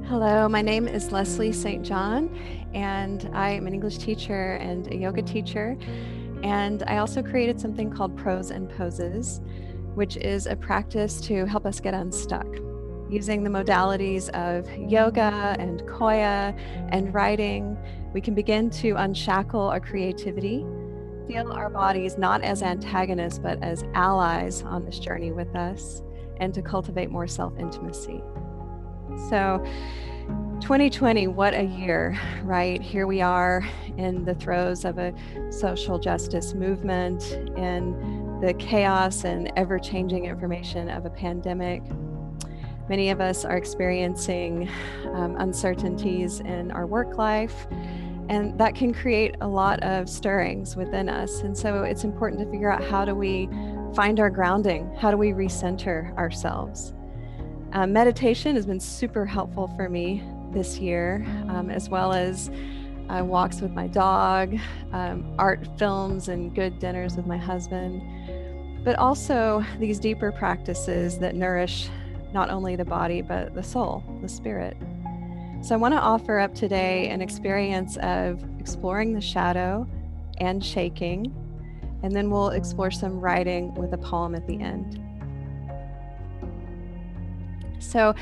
Hello, my name is Leslie St. John, and I am an English teacher and a yoga teacher. And I also created something called Prose and Poses, which is a practice to help us get unstuck. Using the modalities of yoga and koya and writing, we can begin to unshackle our creativity, feel our bodies not as antagonists, but as allies on this journey with us, and to cultivate more self-intimacy. So 2020, what a year, right? Here we are in the throes of a social justice movement, in the chaos and ever-changing information of a pandemic. Many of us are experiencing uncertainties in our work life, and that can create a lot of stirrings within us. And so it's important to figure out, how do we find our grounding? How do we recenter ourselves? Meditation has been super helpful for me this year, as well as walks with my dog, art films, and good dinners with my husband, but also these deeper practices that nourish not only the body, but the soul, the spirit. So I want to offer up today an experience of exploring the shadow and shaking, and then we'll explore some writing with a poem at the end. So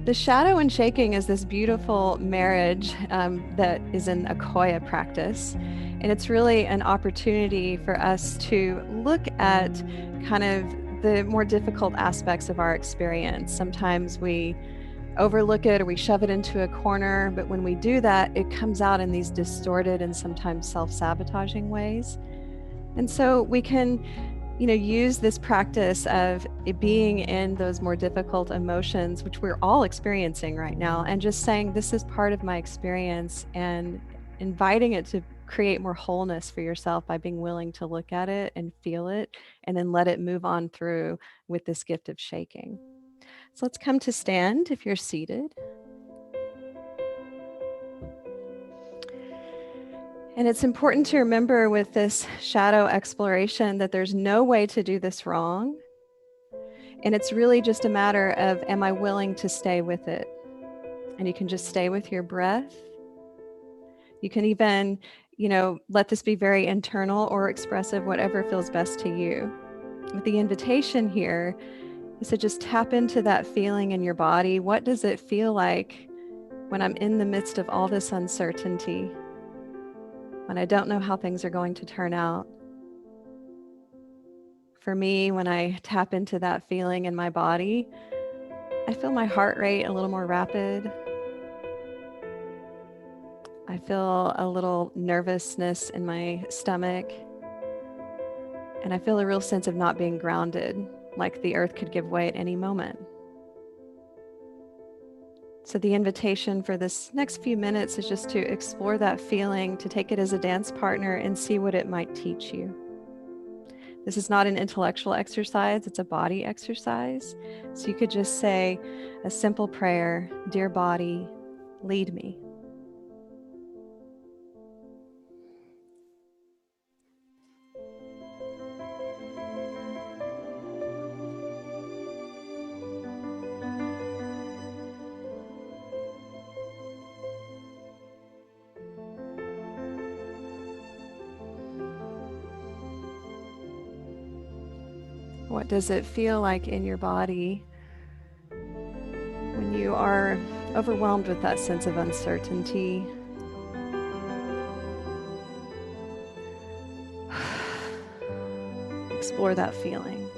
the shadow and shaking is this beautiful marriage that is in a koya practice. And it's really an opportunity for us to look at kind of the more difficult aspects of our experience. Sometimes we overlook it or we shove it into a corner, but when we do that, it comes out in these distorted and sometimes self-sabotaging ways. And so we can use this practice of it being in those more difficult emotions, which we're all experiencing right now, and just saying, this is part of my experience, and inviting it to create more wholeness for yourself by being willing to look at it and feel it, and then let it move on through with this gift of shaking. So let's come to stand if you're seated. And it's important to remember with this shadow exploration that there's no way to do this wrong. And it's really just a matter of, am I willing to stay with it? And you can just stay with your breath. You can even, let this be very internal or expressive, whatever feels best to you. But the invitation here is to just tap into that feeling in your body. What does it feel like when I'm in the midst of all this uncertainty? When I don't know how things are going to turn out? For me, when I tap into that feeling in my body, I feel my heart rate a little more rapid. I feel a little nervousness in my stomach. And I feel a real sense of not being grounded, like the earth could give way at any moment. So the invitation for this next few minutes is just to explore that feeling, to take it as a dance partner and see what it might teach you. This is not an intellectual exercise, it's a body exercise. So you could just say a simple prayer, "Dear body, lead me." What does it feel like in your body when you are overwhelmed with that sense of uncertainty? Explore that feeling.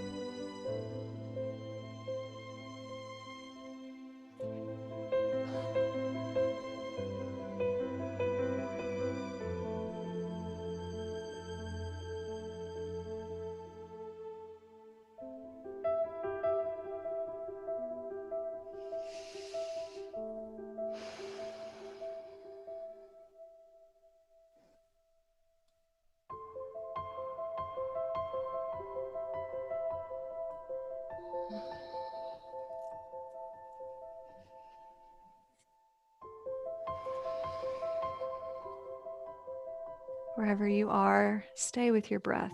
Wherever you are, stay with your breath.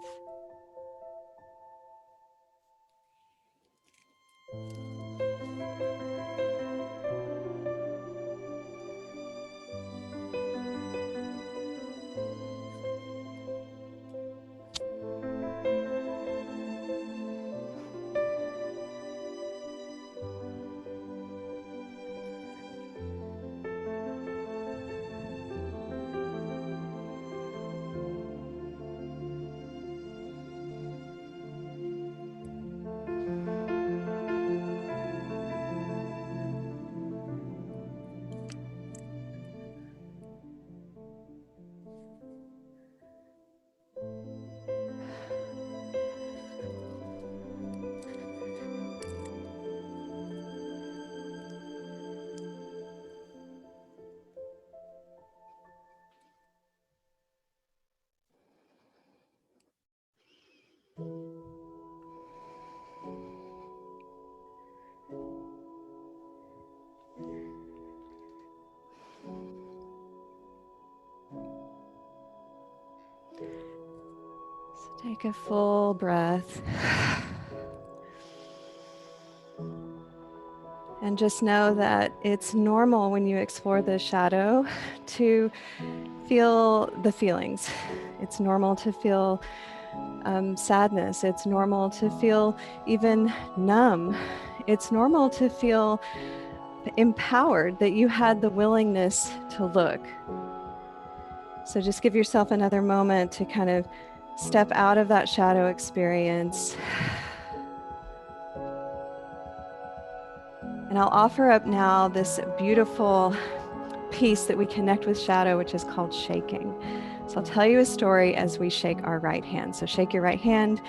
Take a full breath. And just know that it's normal when you explore the shadow to feel the feelings. It's normal to feel sadness. It's normal to feel even numb. It's normal to feel empowered that you had the willingness to look. So just give yourself another moment to kind of step out of that shadow experience. And I'll offer up now this beautiful piece that we connect with shadow, which is called shaking. So I'll tell you a story as we shake our right hand. So shake your right hand.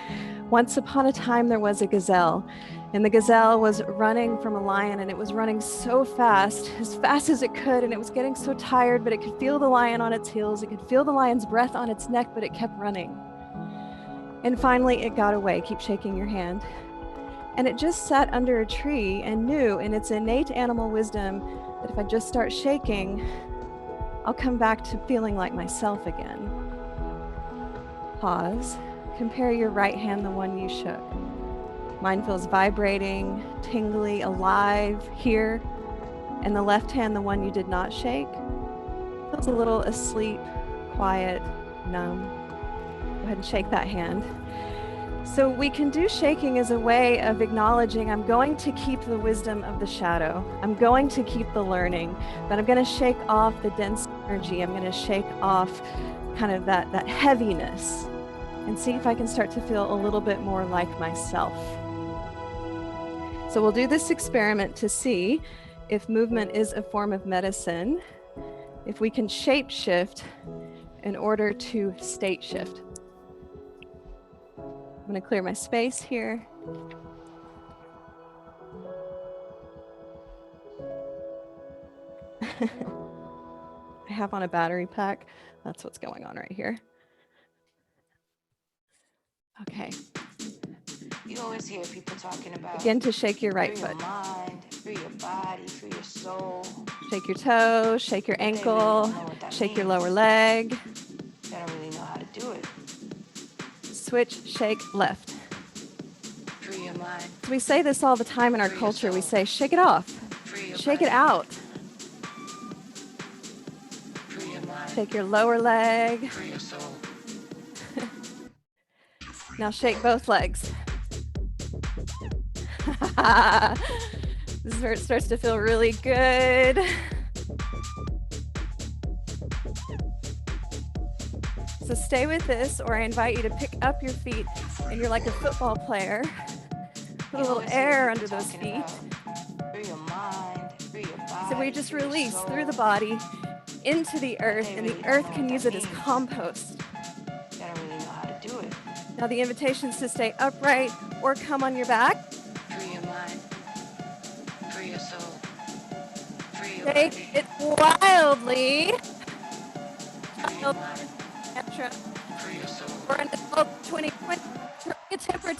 Once upon a time, there was a gazelle, and the gazelle was running from a lion, and it was running so fast as it could, and it was getting so tired, but it could feel the lion on its heels. It could feel the lion's breath on its neck, but it kept running. And finally, it got away. Keep shaking your hand. And it just sat under a tree and knew in its innate animal wisdom that if I just start shaking, I'll come back to feeling like myself again. Pause. Compare your right hand, the one you shook. Mine feels vibrating, tingly, alive here. And the left hand, the one you did not shake, feels a little asleep, quiet, numb. Go ahead and shake that hand. So we can do shaking as a way of acknowledging I'm going to keep the wisdom of the shadow. I'm going to keep the learning, but I'm going to shake off the dense energy. I'm going to shake off kind of that heaviness and see if I can start to feel a little bit more like myself. So we'll do this experiment to see if movement is a form of medicine, if we can shape shift in order to state shift. I'm going to clear my space here. I have on a battery pack. That's what's going on right here. Okay. You always hear people talking about begin to shake your right foot. Free your mind, free your body, free your soul. Shake your toe, shake your ankle, shake your lower leg. They don't really know how to do it. Switch, shake, left. Free your mind. We say this all the time in our culture. We say, shake it off. Shake it out. Free your mind. Shake your lower leg. Free your soul. Now shake both legs. This is where it starts to feel really good. So stay with this, or I invite you to pick up your feet and you're like a football player. Put a little air under those feet. So we just release through the body into the earth, and the earth can use it as compost. They don't really know how to do it. Now the invitation is to stay upright or come on your back. Free your mind. Free your soul. Free your Take body. it wildly. Free your mind. Free your soul. For an adult 2020, a temper.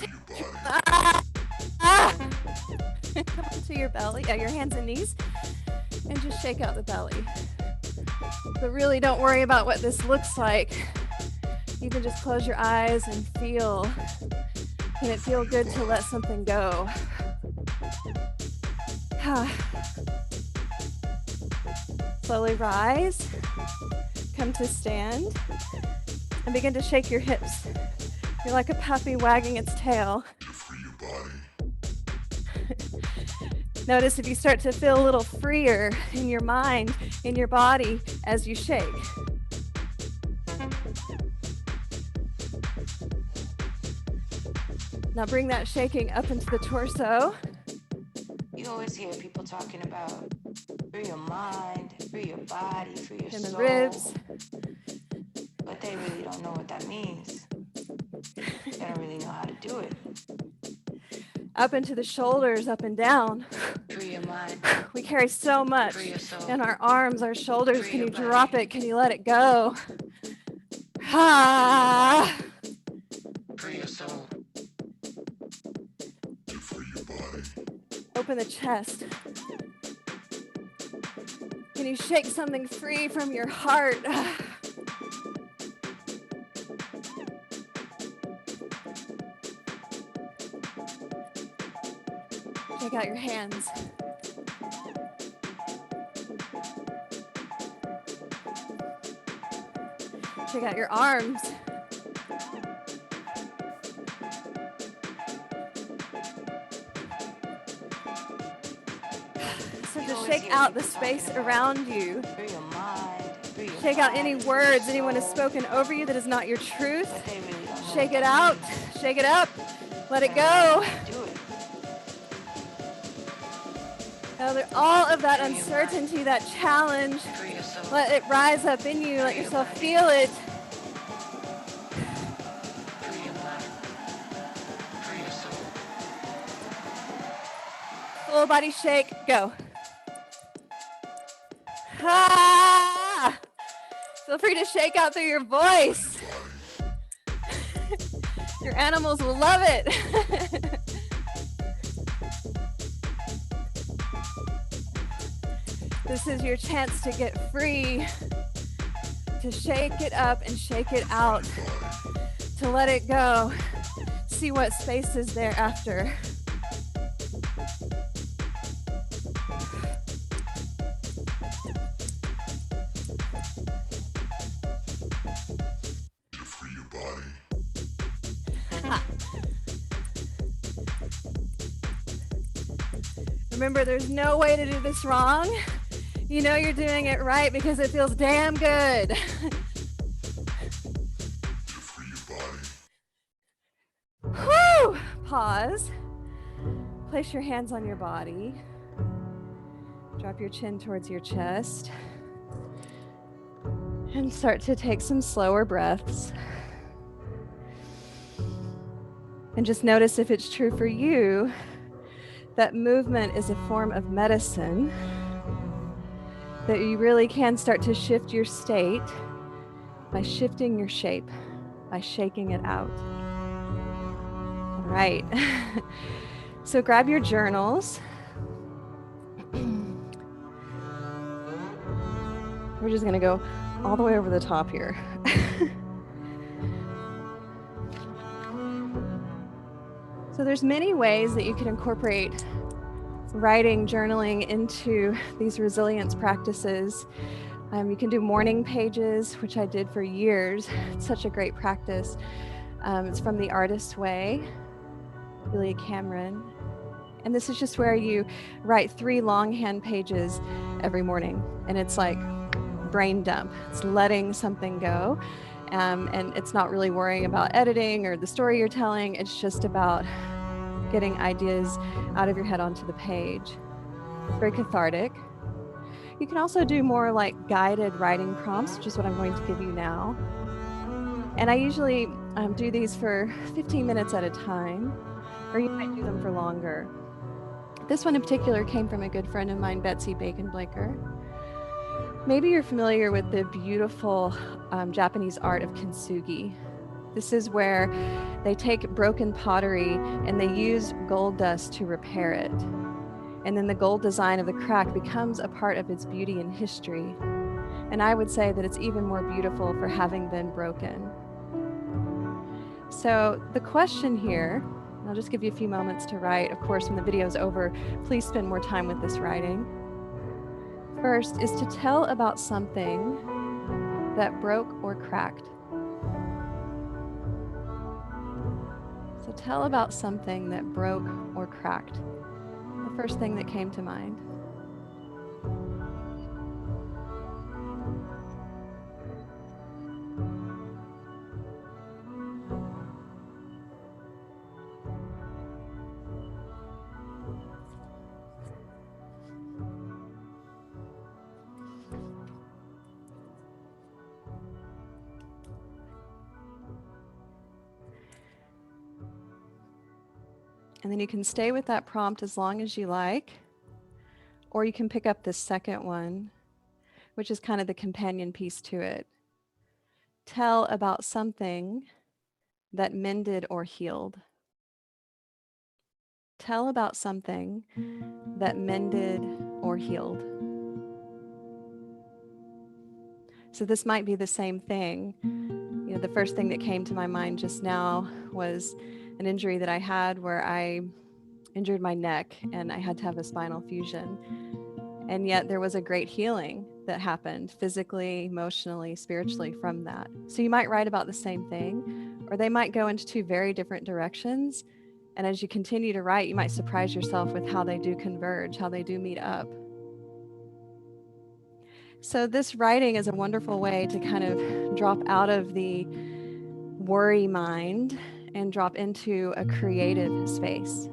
Come onto your belly, your hands and knees, and just shake out the belly. But really don't worry about what this looks like. You can just close your eyes and feel. Can it feel good to let something go? Slowly rise, come to stand, and begin to shake your hips. You're like a puppy wagging its tail. Notice if you start to feel a little freer in your mind, in your body as you shake. Now bring that shaking up into the torso. You always hear people talking about free your mind, free your body, free your In the soul. ribs. But they really don't know what that means. They don't really know how to do it. Up into the shoulders, up and down. Free your mind. We carry so much Free your soul. in our arms, our shoulders. Free Can you your body. drop it? Can you let it go? Ah. Free your soul. Open the chest. Can you shake something free from your heart? Shake out your hands. Shake out your arms. So just shake out the space around you. Shake out any words anyone has spoken over you that is not your truth. Shake it out. Shake it up. Let it go. All of that uncertainty, that challenge, let it rise up in you. Let yourself feel it. Full body shake, go. Ah! Feel free to shake out through your voice. Your animals will love it. This is your chance to get free, to shake it up and shake it out, to let it go. See what space is there after. Free your body. Remember, there's no way to do this wrong. You know you're doing it right because it feels damn good. Free your body. Whew! Pause. Place your hands on your body. Drop your chin towards your chest. And start to take some slower breaths. And just notice if it's true for you that movement is a form of medicine, that you really can start to shift your state by shifting your shape, by shaking it out. All right. So grab your journals. We're just gonna go all the way over the top here. So there's many ways that you can incorporate writing, journaling into these resilience practices. You can do morning pages, which I did for years. It's such a great practice. It's from The Artist's Way, Julia Cameron. And this is just where you write 3 longhand pages every morning. And it's like brain dump. It's letting something go. And it's not really worrying about editing or the story you're telling. It's just about getting ideas out of your head onto the page. Very cathartic. You can also do more like guided writing prompts, which is what I'm going to give you now. And I usually do these for 15 minutes at a time, or you might do them for longer. This one in particular came from a good friend of mine, Betsy Bacon-Blaker. Maybe you're familiar with the beautiful Japanese art of Kintsugi. This is where they take broken pottery and they use gold dust to repair it. And then the gold design of the crack becomes a part of its beauty and history. And I would say that it's even more beautiful for having been broken. So the question here, and I'll just give you a few moments to write. Of course, when the video is over, please spend more time with this writing. First is to tell about something that broke or cracked. So tell about something that broke or cracked. The first thing that came to mind. And then you can stay with that prompt as long as you like, or you can pick up this second one, which is kind of the companion piece to it. Tell about something that mended or healed. Tell about something that mended or healed. So this might be the same thing. You know, the first thing that came to my mind just now was an injury that I had where I injured my neck and I had to have a spinal fusion. And yet there was a great healing that happened physically, emotionally, spiritually from that. So you might write about the same thing, or they might go into two very different directions. And as you continue to write, you might surprise yourself with how they do converge, how they do meet up. So this writing is a wonderful way to kind of drop out of the worry mind and drop into a creative space.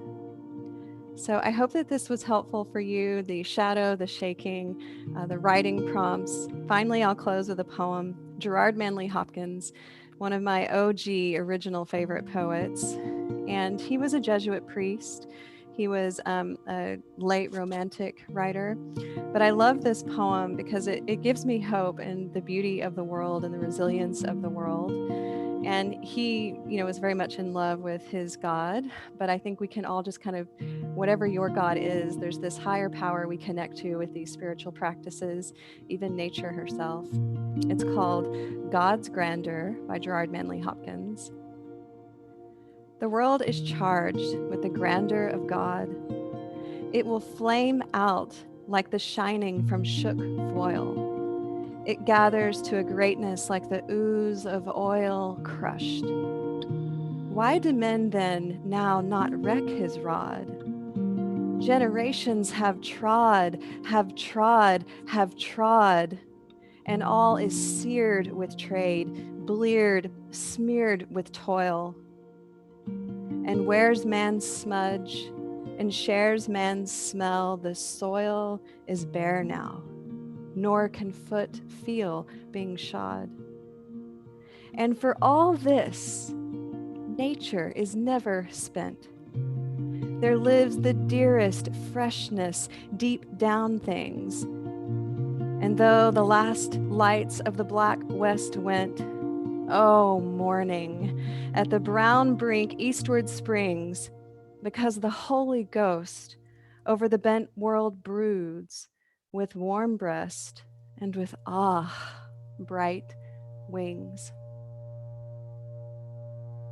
So I hope that this was helpful for you, the shadow, the shaking, the writing prompts. Finally, I'll close with a poem. Gerard Manley Hopkins, one of my OG original favorite poets, and he was a Jesuit priest. He was a late romantic writer. But I love this poem because it gives me hope in the beauty of the world and the resilience of the world. And he, was very much in love with his God. But I think we can all just kind of, whatever your God is, there's this higher power we connect to with these spiritual practices, even nature herself. It's called God's Grandeur by Gerard Manley Hopkins. The world is charged with the grandeur of God. It will flame out like the shining from shook foil. It gathers to a greatness like the ooze of oil crushed. Why do men then now not wreck his rod? Generations have trod, have trod, have trod, and all is seared with trade, bleared, smeared with toil. And wears man's smudge and shares man's smell, the soil is bare now, nor can foot feel being shod. And for all this, nature is never spent. There lives the dearest freshness deep down things. And though the last lights of the black west went, oh, morning, at the brown brink eastward springs, because the Holy Ghost over the bent world broods with warm breast and with bright wings.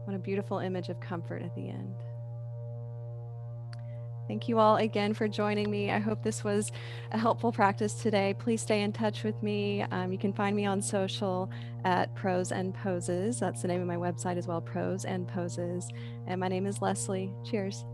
What a beautiful image of comfort at the end. Thank you all again for joining me. I hope this was a helpful practice today. Please stay in touch with me. You can find me on social at Prose and Poses. That's the name of my website as well, Prose and Poses. And my name is Leslie. Cheers.